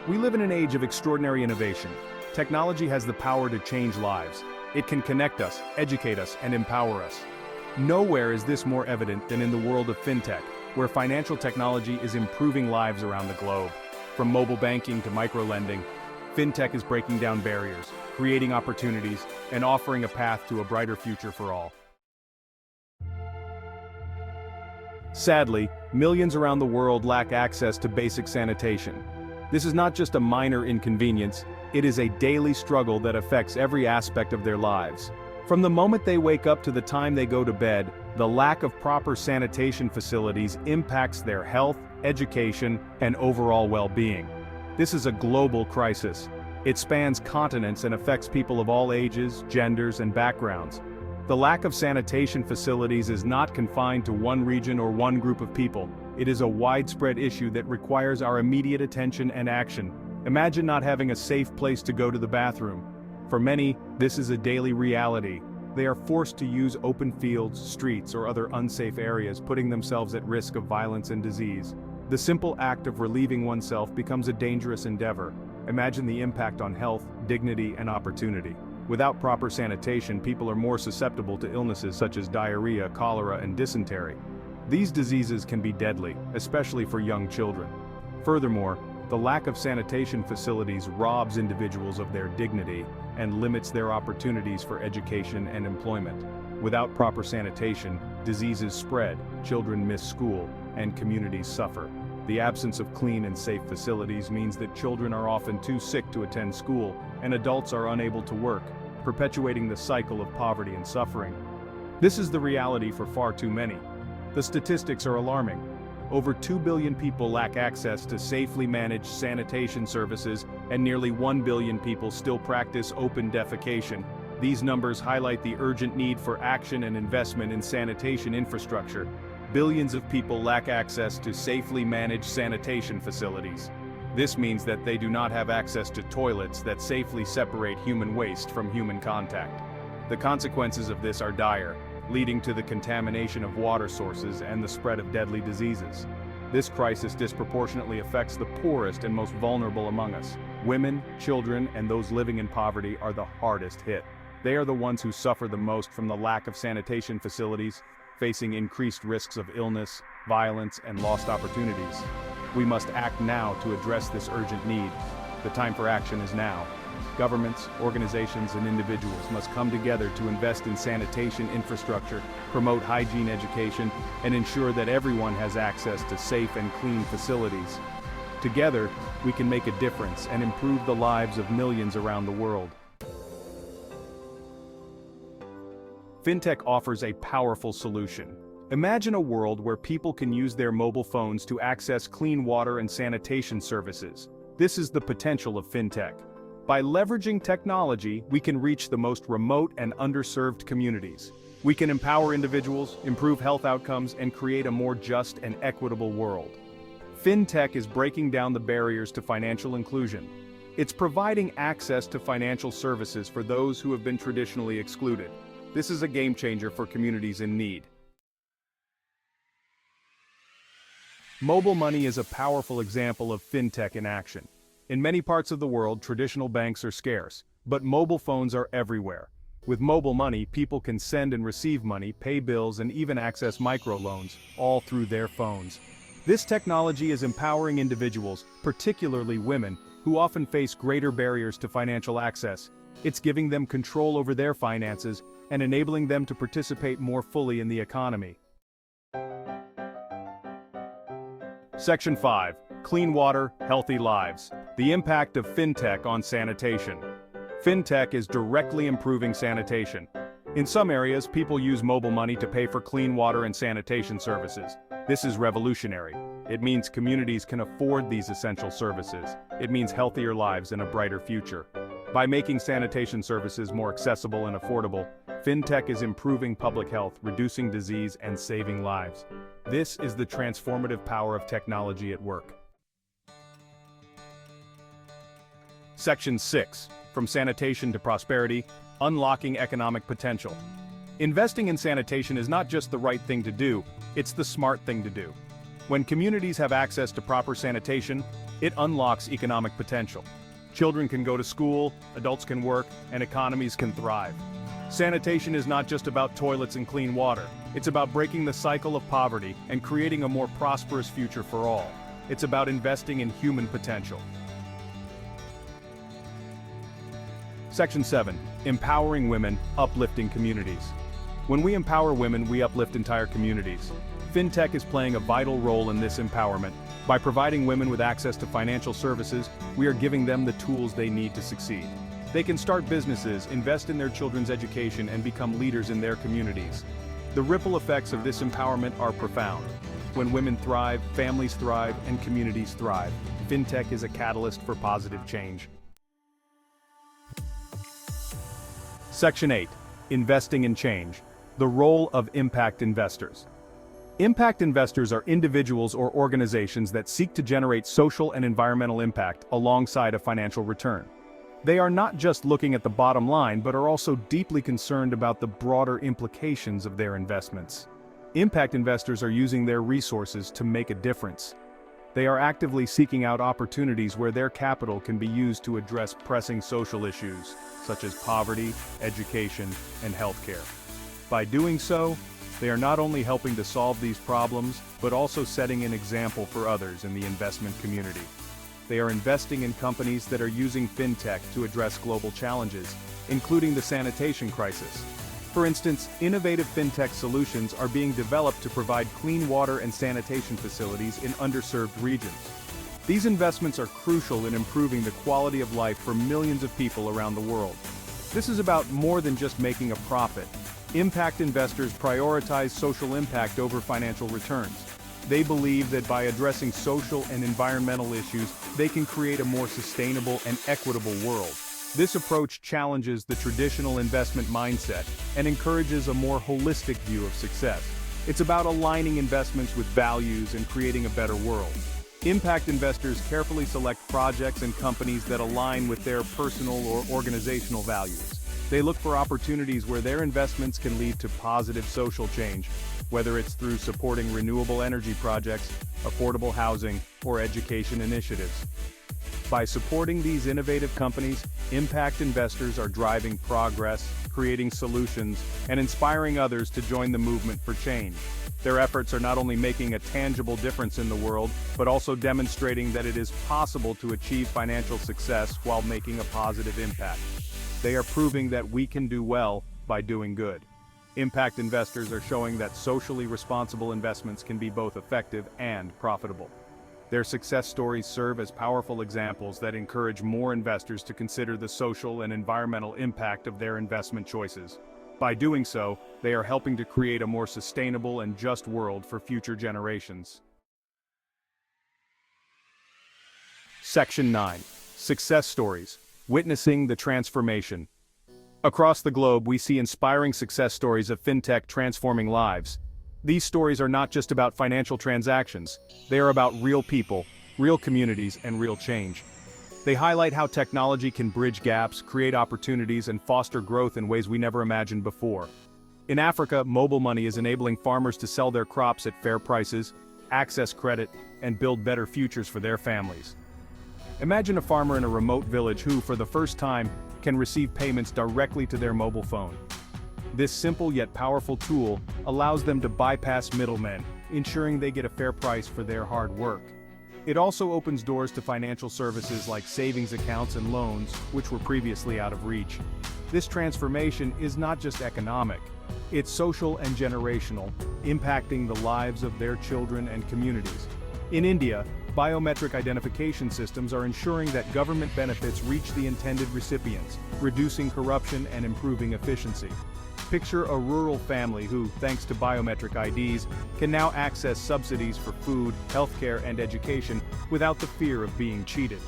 We live in an age of extraordinary innovation. Technology has the power to change lives. It can connect us, educate us, and empower us. Nowhere is this more evident than in the world of fintech, where financial technology is improving lives around the globe. From mobile banking to microlending, fintech is breaking down barriers, creating opportunities, and offering a path to a brighter future for all. Sadly, millions around the world lack access to basic sanitation. This is not just a minor inconvenience, it is a daily struggle that affects every aspect of their lives. From the moment they wake up to the time they go to bed, the lack of proper sanitation facilities impacts their health, education, and overall well-being. This is a global crisis. It spans continents and affects people of all ages, genders, and backgrounds. The lack of sanitation facilities is not confined to one region or one group of people. It is a widespread issue that requires our immediate attention and action. Imagine not having a safe place to go to the bathroom. For many, this is a daily reality. They are forced to use open fields, streets, or other unsafe areas, putting themselves at risk of violence and disease. The simple act of relieving oneself becomes a dangerous endeavor. Imagine the impact on health, dignity, and opportunity. Without proper sanitation, people are more susceptible to illnesses such as diarrhea, cholera, and dysentery. These diseases can be deadly, especially for young children. Furthermore, the lack of sanitation facilities robs individuals of their dignity and limits their opportunities for education and employment. Without proper sanitation, diseases spread, children miss school, and communities suffer. The absence of clean and safe facilities means that children are often too sick to attend school, and adults are unable to work, perpetuating the cycle of poverty and suffering. This is the reality for far too many. The statistics are alarming. Over 2 billion people lack access to safely managed sanitation services, and nearly 1 billion people still practice open defecation. These numbers highlight the urgent need for action and investment in sanitation infrastructure. Billions of people lack access to safely managed sanitation facilities. This means that they do not have access to toilets that safely separate human waste from human contact. The consequences of this are dire, leading to the contamination of water sources and the spread of deadly diseases. This crisis disproportionately affects the poorest and most vulnerable among us. Women, children, and those living in poverty are the hardest hit. They are the ones who suffer the most from the lack of sanitation facilities, facing increased risks of illness, violence, and lost opportunities. We must act now to address this urgent need. The time for action is now. Governments, organizations, and individuals must come together to invest in sanitation infrastructure, promote hygiene education, and ensure that everyone has access to safe and clean facilities. Together, we can make a difference and improve the lives of millions around the world. Fintech offers a powerful solution. Imagine a world where people can use their mobile phones to access clean water and sanitation services. This is the potential of fintech. By leveraging technology, we can reach the most remote and underserved communities. We can empower individuals, improve health outcomes, and create a more just and equitable world. Fintech is breaking down the barriers to financial inclusion. It's providing access to financial services for those who have been traditionally excluded. This is a game changer for communities in need. Mobile money is a powerful example of fintech in action. In many parts of the world, traditional banks are scarce, but mobile phones are everywhere. With mobile money, people can send and receive money, pay bills, and even access microloans, all through their phones. This technology is empowering individuals, particularly women, who often face greater barriers to financial access. It's giving them control over their finances and enabling them to participate more fully in the economy. Section 5. Clean water, healthy lives. The impact of fintech on sanitation. Fintech is directly improving sanitation. In some areas, people use mobile money to pay for clean water and sanitation services. This is revolutionary. It means communities can afford these essential services. It means healthier lives and a brighter future. By making sanitation services more accessible and affordable, fintech is improving public health, reducing disease, and saving lives. This is the transformative power of technology at work. Section 6. From sanitation to prosperity, unlocking economic potential. Investing in sanitation is not just the right thing to do, it's the smart thing to do. When communities have access to proper sanitation, it unlocks economic potential. Children can go to school, adults can work, and economies can thrive. Sanitation is not just about toilets and clean water. It's about breaking the cycle of poverty and creating a more prosperous future for all. It's about investing in human potential. Section 7. Empowering women, uplifting communities. When we empower women, we uplift entire communities. Fintech is playing a vital role in this empowerment. By providing women with access to financial services, we are giving them the tools they need to succeed. They can start businesses, invest in their children's education, and become leaders in their communities. The ripple effects of this empowerment are profound. When women thrive, families thrive, and communities thrive. Fintech is a catalyst for positive change. Section 8. Investing in change. The role of impact investors. Impact investors are individuals or organizations that seek to generate social and environmental impact alongside a financial return. They are not just looking at the bottom line, but are also deeply concerned about the broader implications of their investments. Impact investors are using their resources to make a difference. They are actively seeking out opportunities where their capital can be used to address pressing social issues, such as poverty, education, and healthcare. By doing so, they are not only helping to solve these problems, but also setting an example for others in the investment community. They are investing in companies that are using fintech to address global challenges, including the sanitation crisis. For instance, innovative fintech solutions are being developed to provide clean water and sanitation facilities in underserved regions. These investments are crucial in improving the quality of life for millions of people around the world. This is about more than just making a profit. Impact investors prioritize social impact over financial returns. They believe that by addressing social and environmental issues, they can create a more sustainable and equitable world. This approach challenges the traditional investment mindset and encourages a more holistic view of success. It's about aligning investments with values and creating a better world. Impact investors carefully select projects and companies that align with their personal or organizational values. They look for opportunities where their investments can lead to positive social change, whether it's through supporting renewable energy projects, affordable housing, or education initiatives. By supporting these innovative companies, impact investors are driving progress, creating solutions, and inspiring others to join the movement for change. Their efforts are not only making a tangible difference in the world, but also demonstrating that it is possible to achieve financial success while making a positive impact. They are proving that we can do well by doing good. Impact investors are showing that socially responsible investments can be both effective and profitable. Their success stories serve as powerful examples that encourage more investors to consider the social and environmental impact of their investment choices. By doing so, they are helping to create a more sustainable and just world for future generations. Section 9. Success Stories. Witnessing the transformation. Across the globe, we see inspiring success stories of fintech transforming lives. These stories are not just about financial transactions. They are about real people, real communities, and real change. They highlight how technology can bridge gaps, create opportunities, and foster growth in ways we never imagined before. In Africa, mobile money is enabling farmers to sell their crops at fair prices, access credit, and build better futures for their families. Imagine a farmer in a remote village who, for the first time, can receive payments directly to their mobile phone. This simple yet powerful tool allows them to bypass middlemen, ensuring they get a fair price for their hard work. It also opens doors to financial services like savings accounts and loans, which were previously out of reach. This transformation is not just economic, it's social and generational, impacting the lives of their children and communities. In India, biometric identification systems are ensuring that government benefits reach the intended recipients, reducing corruption and improving efficiency. Picture a rural family who, thanks to biometric IDs, can now access subsidies for food, healthcare, and education without the fear of being cheated.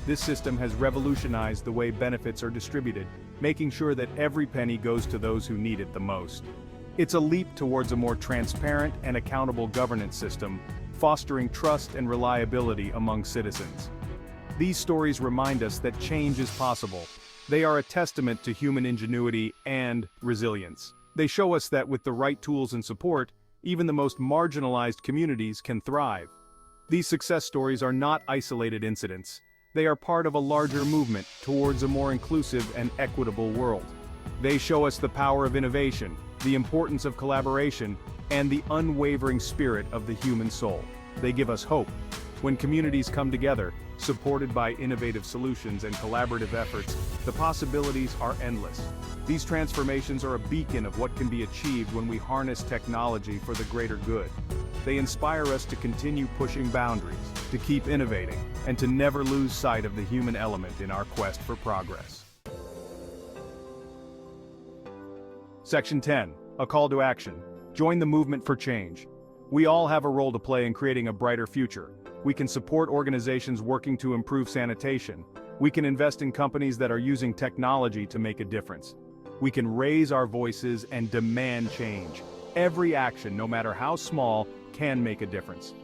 This system has revolutionized the way benefits are distributed, making sure that every penny goes to those who need it the most. It's a leap towards a more transparent and accountable governance system, fostering trust and reliability among citizens. These stories remind us that change is possible. They are a testament to human ingenuity and resilience. They show us that with the right tools and support, Even the most marginalized communities can thrive. These success stories are not isolated incidents. They are part of a larger movement towards a more inclusive and equitable world. They show us the power of innovation, the importance of collaboration, and the unwavering spirit of the human soul. They give us hope. When communities come together, supported by innovative solutions and collaborative efforts, the possibilities are endless. These transformations are a beacon of what can be achieved when we harness technology for the greater good. They inspire us to continue pushing boundaries, to keep innovating, and to never lose sight of the human element in our quest for progress. Section 10. A call to action. Join the movement for change. We all have a role to play in creating a brighter future. We can support organizations working to improve sanitation. We can invest in companies that are using technology to make a difference. We can raise our voices and demand change. Every action, no matter how small, can make a difference.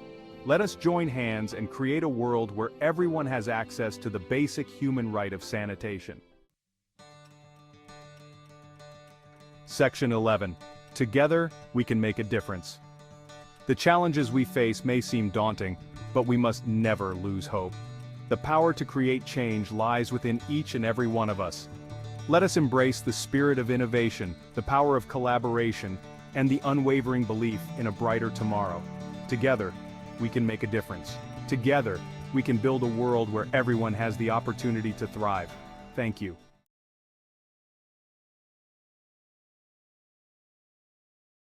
Let us join hands and create a world where everyone has access to the basic human right of sanitation. Section 11. Together, we can make a difference. The challenges we face may seem daunting, but we must never lose hope. The power to create change lies within each and every one of us. Let us embrace the spirit of innovation, the power of collaboration, and the unwavering belief in a brighter tomorrow. Together, we can make a difference. Together, we can build a world where everyone has the opportunity to thrive. Thank you.